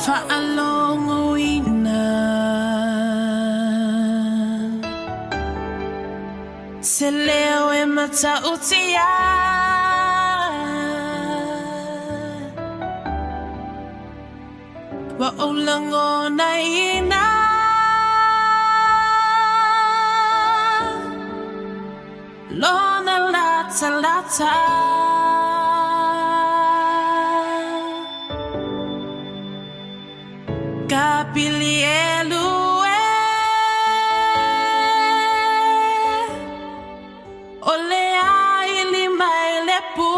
Fa'alongoina Se leo e matautia Wa ulangona ina Lona lata lata Kapili elue Ole aili maile pu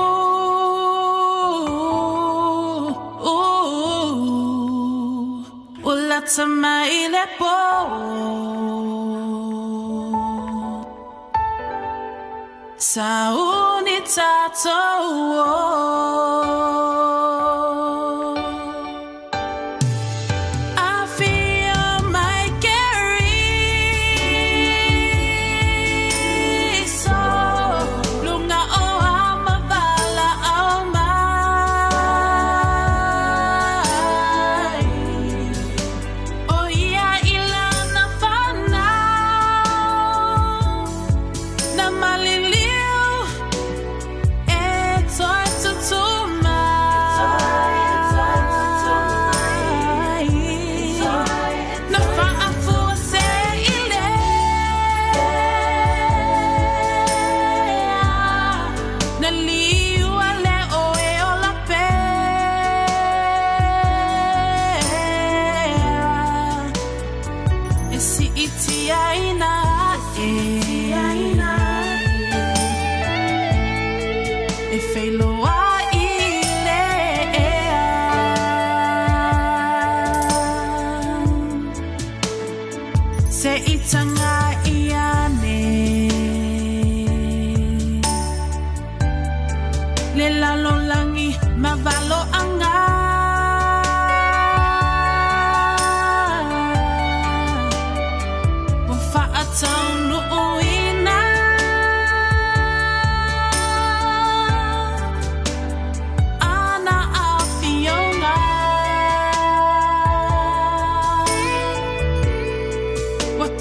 Ulata maile po Sauni tato Se itanga iane Le lalolangi mavalo anga Wafa atau nuuina Ana afionga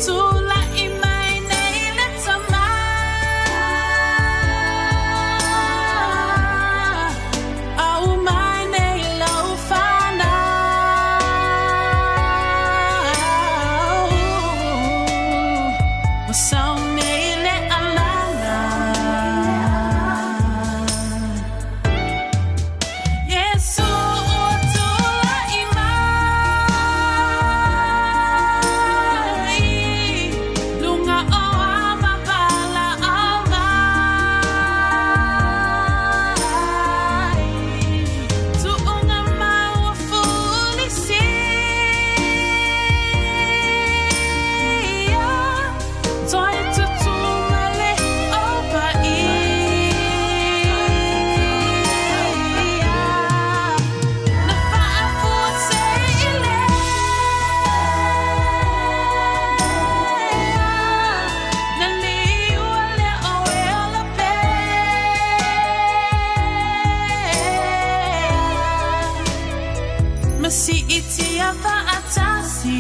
Tula imai nei letama Au mai nei laufana Wasau nei le alanga Yesu tula imai Lunga o amabala amai Tuunga mau fulisi Toi tutumale opai Na fa'afu se ile Na liua le oe ola pe Masi itia fa'atasi